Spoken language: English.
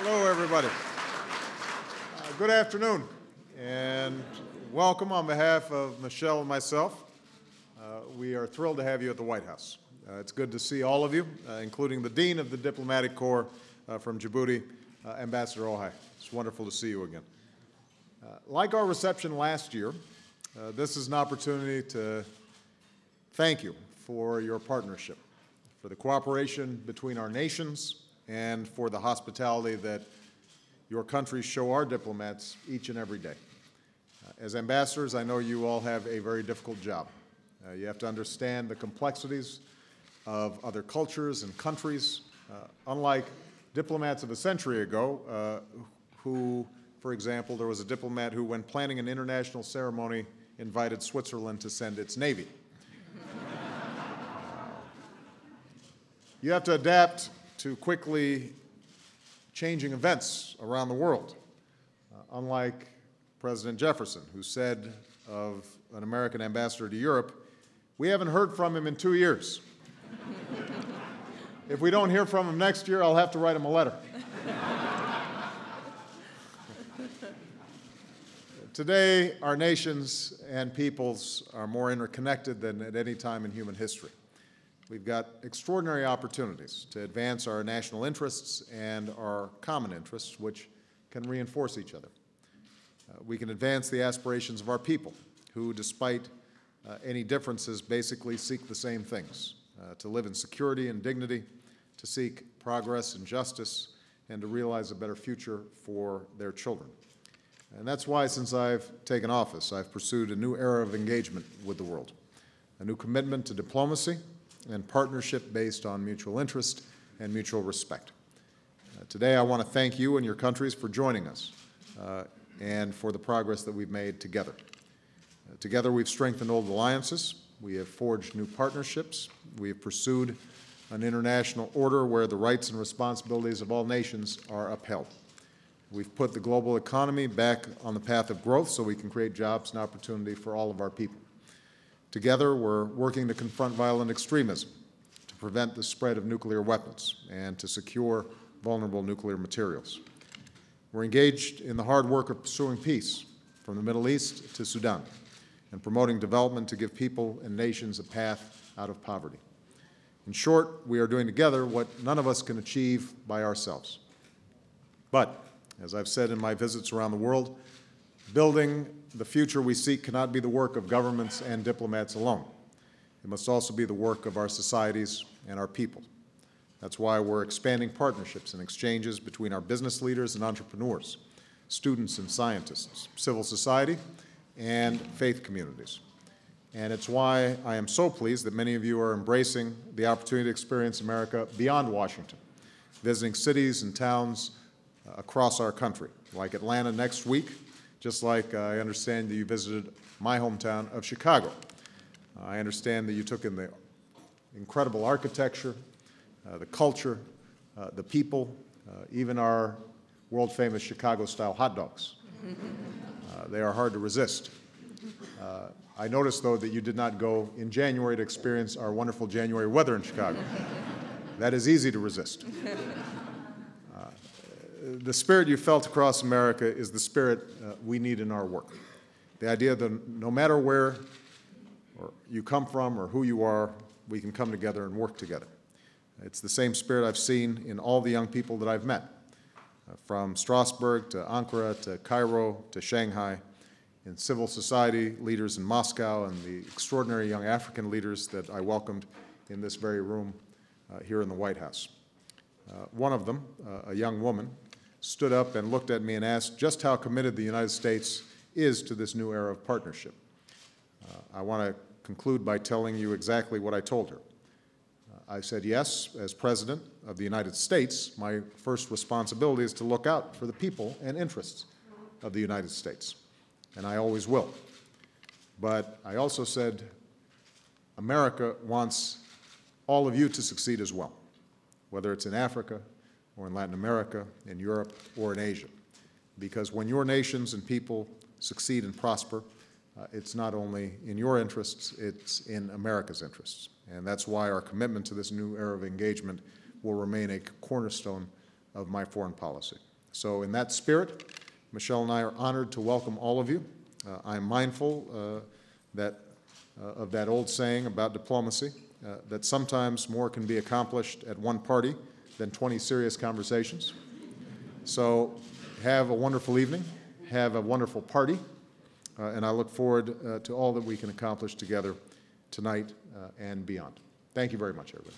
Hello, everybody. Good afternoon, and welcome on behalf of Michelle and myself. We are thrilled to have you at the White House. It's good to see all of you, including the Dean of the Diplomatic Corps from Djibouti, Ambassador Ohai. It's wonderful to see you again. Like our reception last year, this is an opportunity to thank you for your partnership, for the cooperation between our nations, and for the hospitality that your countries show our diplomats each and every day. As ambassadors, I know you all have a very difficult job. You have to understand the complexities of other cultures and countries, unlike diplomats of a century ago who, for example, there was a diplomat who, when planning an international ceremony, invited Switzerland to send its navy. You have to adapt to quickly changing events around the world, unlike President Jefferson, who said of an American ambassador to Europe, "We haven't heard from him in 2 years. If we don't hear from him next year, I'll have to write him a letter." Today, our nations and peoples are more interconnected than at any time in human history. We've got extraordinary opportunities to advance our national interests and our common interests, which can reinforce each other. We can advance the aspirations of our people, who, despite any differences, basically seek the same things, to live in security and dignity, to seek progress and justice, and to realize a better future for their children. And that's why, since I've taken office, I've pursued a new era of engagement with the world, a new commitment to diplomacy and partnership based on mutual interest and mutual respect. Today, I want to thank you and your countries for joining us and for the progress that we've made together. Together, we've strengthened old alliances, we have forged new partnerships, we have pursued an international order where the rights and responsibilities of all nations are upheld. We've put the global economy back on the path of growth so we can create jobs and opportunity for all of our people. Together, we're working to confront violent extremism, to prevent the spread of nuclear weapons, and to secure vulnerable nuclear materials. We're engaged in the hard work of pursuing peace from the Middle East to Sudan, and promoting development to give people and nations a path out of poverty. In short, we are doing together what none of us can achieve by ourselves. But, as I've said in my visits around the world, building the future we seek cannot be the work of governments and diplomats alone. It must also be the work of our societies and our people. That's why we're expanding partnerships and exchanges between our business leaders and entrepreneurs, students and scientists, civil society, and faith communities. And it's why I am so pleased that many of you are embracing the opportunity to experience America beyond Washington, visiting cities and towns across our country, like Atlanta next week, just like I understand that you visited my hometown of Chicago. I understand that you took in the incredible architecture, the culture, the people, even our world-famous Chicago-style hot dogs. They are hard to resist. I noticed, though, that you did not go in January to experience our wonderful January weather in Chicago. That is easy to resist. The spirit you felt across America is the spirit we need in our work. The idea that no matter where you come from or who you are, we can come together and work together. It's the same spirit I've seen in all the young people that I've met, from Strasbourg to Ankara to Cairo to Shanghai, in civil society leaders in Moscow, and the extraordinary young African leaders that I welcomed in this very room here in the White House. One of them, a young woman, stood up and looked at me and asked just how committed the United States is to this new era of partnership. I want to conclude by telling you exactly what I told her. I said, yes, as President of the United States, my first responsibility is to look out for the people and interests of the United States, and I always will. But I also said, America wants all of you to succeed as well, whether it's in Africa, or in Latin America, in Europe, or in Asia. Because when your nations and people succeed and prosper, it's not only in your interests, it's in America's interests. And that's why our commitment to this new era of engagement will remain a cornerstone of my foreign policy. So in that spirit, Michelle and I are honored to welcome all of you. I'm mindful of that old saying about diplomacy, that sometimes more can be accomplished at one party than 20 serious conversations. So have a wonderful evening, have a wonderful party, and I look forward to all that we can accomplish together tonight and beyond. Thank you very much, everybody.